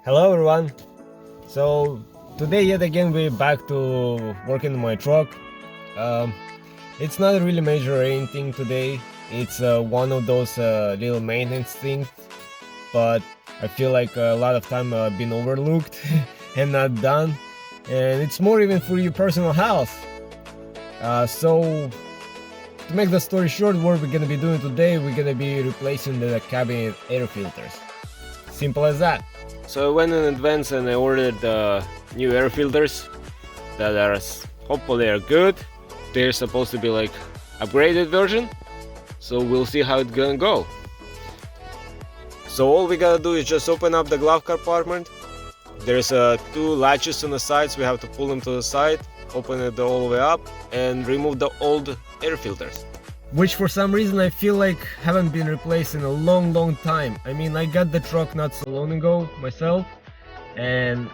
Hello everyone! So today yet again we're back to working on my truck. It's not really major or anything today. It's one of those little maintenance things, but I feel like a lot of time been overlooked and not done, and it's more even for your personal health. So to make the story short, what we're gonna be doing today, we're gonna be replacing the cabin air filters. Simple as that. So I went in advance and I ordered new air filters that are hopefully are good. They're supposed to be like upgraded version, so we'll see how it's gonna go. So all we gotta do is just open up the glove compartment. There's two latches on the sides, we have to pull them to the side, open it all the way up and remove the old air filters, which for some reason I feel like haven't been replaced in a long time. I mean, I got the truck not so long ago myself, and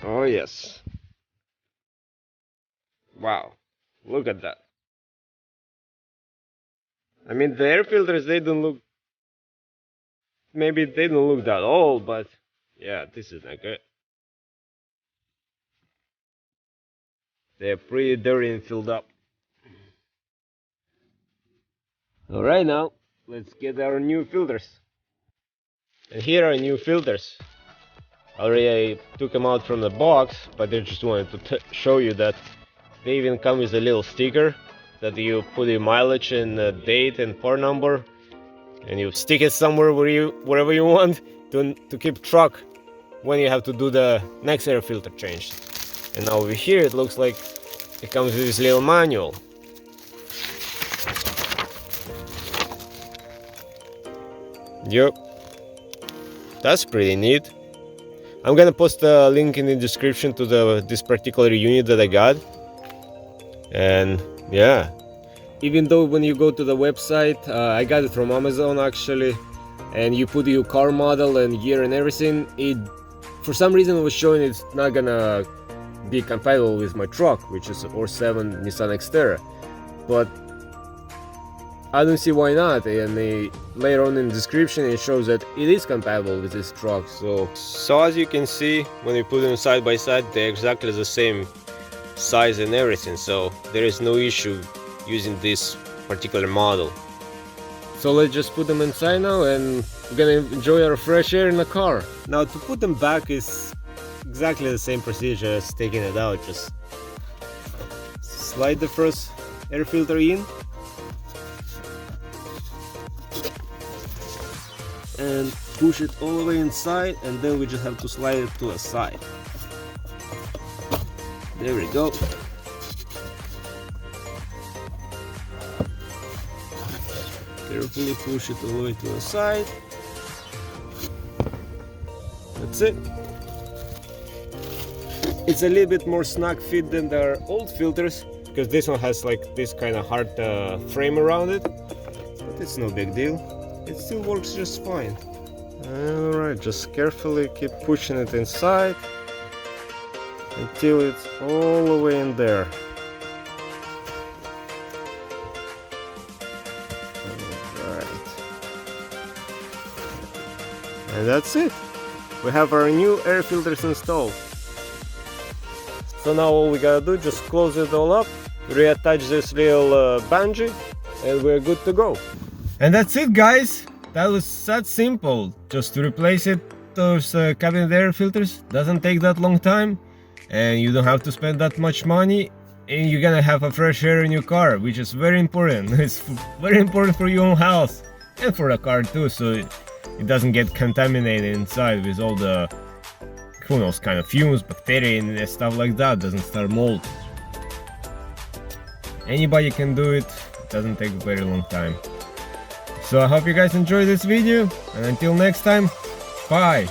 oh yes, wow, look at that. I mean, the air filters, they don't look, maybe they don't look that old, but yeah, this is not good. They're pretty dirty and filled up. Alright, now let's get our new filters. And here are new filters. Already I took them out from the box, but I just wanted to show you that they even come with a little sticker that you put your mileage and date and part number, and you stick it somewhere wherever you want to keep track when you have to do the next air filter change. And now over here it looks like it comes with this little manual. Yep, that's pretty neat. I'm gonna post a link in the description to this particular unit that I got. And yeah, even though when you go to the website, I got it from Amazon actually, and you put your car model and year and everything, it for some reason it was showing it's not gonna be compatible with my truck, which is a 07 Nissan Xterra. But I don't see why not, and later on in the description it shows that it is compatible with this truck. So as you can see, when we put them side by side, they're exactly the same size and everything, so there is no issue using this particular model. So let's just put them inside now and we're gonna enjoy our fresh air in the car. Now to put them back is exactly the same procedure as taking it out. Just slide the first air filter in and push it all the way inside, and then we just have to slide it to the side. There we go. Carefully push it all the way to the side. That's it. It's a little bit more snug fit than their old filters, because this one has like this kind of hard frame around it, but it's no big deal. It still works just fine. Alright, just carefully keep pushing it inside until it's all the way in there. Alright. And that's it. We have our new air filters installed. So now all we gotta do, just close it all up, reattach this little bungee, and we're good to go. And that's it, guys. That was that simple. Just to replace it, those cabin air filters doesn't take that long time, and you don't have to spend that much money, and you're gonna have a fresh air in your car, which is very important. It's very important for your own health and for the car too, so it doesn't get contaminated inside with all the who knows kind of fumes, bacteria and stuff like that. Doesn't start mold. Anybody can do it. It doesn't take a very long time. So I hope you guys enjoyed this video, and until next time, bye!